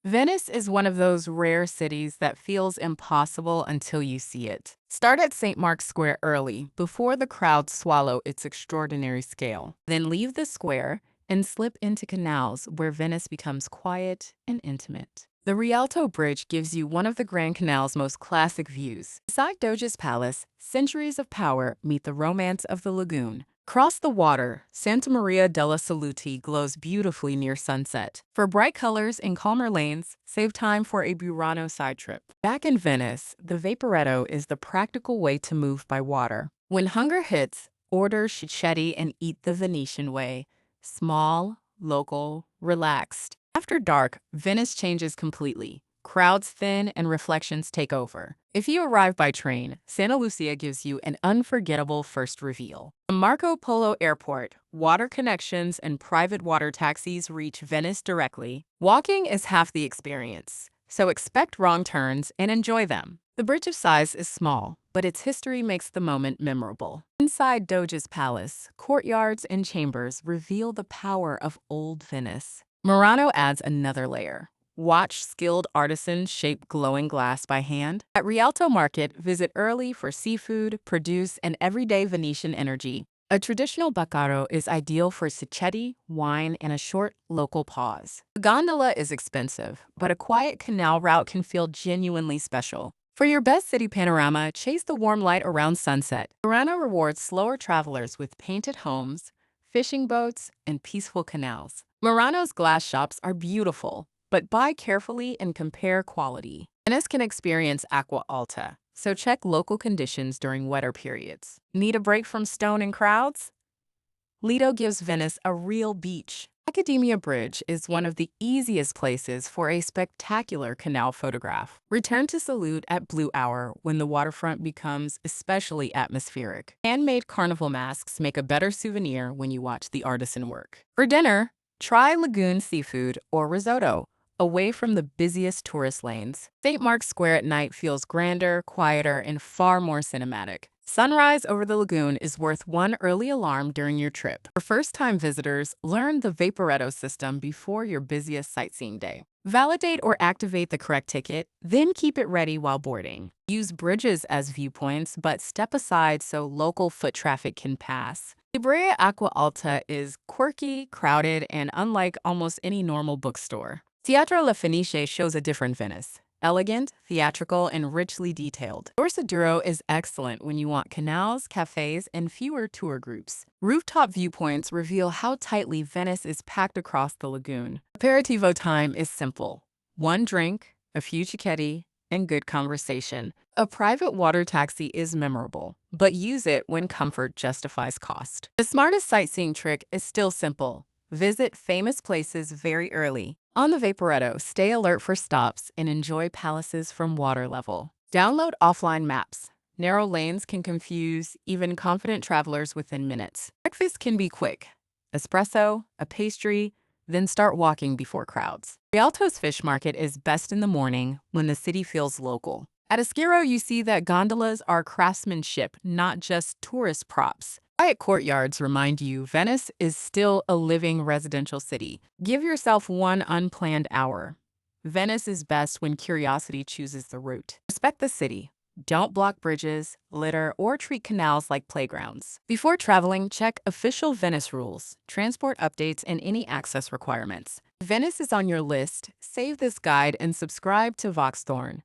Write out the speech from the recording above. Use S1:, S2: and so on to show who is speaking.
S1: Venice is one of those rare cities that feels impossible until you see it. Start at St. Mark's Square early, before the crowds swallow its extraordinary scale. Then leave the square and slip into canals where Venice becomes quiet and intimate. The Rialto Bridge gives you one of the Grand Canal's most classic views. Beside Doge's palace, centuries of power meet the romance of the lagoon. Across the water, Santa Maria della Salute glows beautifully near sunset. For bright colors and calmer lanes, save time for a Murano side trip. Back in Venice, the Vaporetto is the practical way to move by water. When hunger hits, order cicchetti and eat the Venetian way. Small, local, relaxed. After dark, Venice changes completely. Crowds thin and reflections take over. If you arrive by train, Santa Lucia gives you an unforgettable first reveal. From Marco Polo Airport, water connections and private water taxis reach Venice directly. Walking is half the experience, so expect wrong turns and enjoy them. The bridge of size is small, but its history makes the moment memorable. Inside Doge's palace, courtyards and chambers reveal the power of old Venice. Murano adds another layer. Watch skilled artisans shape glowing glass by hand. At Rialto Market, visit early for seafood, produce, and everyday Venetian energy. A traditional baccaro is ideal for cicchetti, wine, and a short local pause. A gondola is expensive, but a quiet canal route can feel genuinely special. For your best city panorama, chase the warm light around sunset. Murano rewards slower travelers with painted homes, fishing boats, and peaceful canals. Murano's glass shops are beautiful, but buy carefully and compare quality. Venice can experience acqua alta, so check local conditions during wetter periods. Need a break from stone and crowds? Lido gives Venice a real beach. Accademia Bridge is one of the easiest places for a spectacular canal photograph. Return to Salute at Blue Hour when the waterfront becomes especially atmospheric. Handmade carnival masks make a better souvenir when you watch the artisan work. For dinner, try lagoon seafood or risotto, away from the busiest tourist lanes. St. Mark's Square at night feels grander, quieter, and far more cinematic. Sunrise over the lagoon is worth one early alarm during your trip. For first-time visitors, learn the Vaporetto system before your busiest sightseeing day. Validate or activate the correct ticket, then keep it ready while boarding. Use bridges as viewpoints, but step aside so local foot traffic can pass. Libreria Acqua Alta is quirky, crowded, and unlike almost any normal bookstore. Teatro La Fenice shows a different Venice. Elegant, theatrical, and richly detailed. Dorsoduro is excellent when you want canals, cafes, and fewer tour groups. Rooftop viewpoints reveal how tightly Venice is packed across the lagoon. Aperitivo time is simple. One drink, a few cicchetti, and good conversation. A private water taxi is memorable, but use it when comfort justifies cost. The smartest sightseeing trick is still simple. Visit famous places very early. On the Vaporetto, stay alert for stops and enjoy palaces from water level. Download offline maps. Narrow lanes can confuse even confident travelers within minutes. Breakfast can be quick. Espresso, a pastry, then start walking before crowds. Rialto's fish market is best in the morning when the city feels local. At Esquiro, you see that gondolas are craftsmanship, not just tourist props. Quiet courtyards remind you Venice is still a living residential city. Give yourself one unplanned hour. Venice is best when curiosity chooses the route. Respect the city. Don't block bridges, litter, or treat canals like playgrounds. Before traveling, check official Venice rules, transport updates, and any access requirements. If Venice is on your list, save this guide and subscribe to VoxThorn.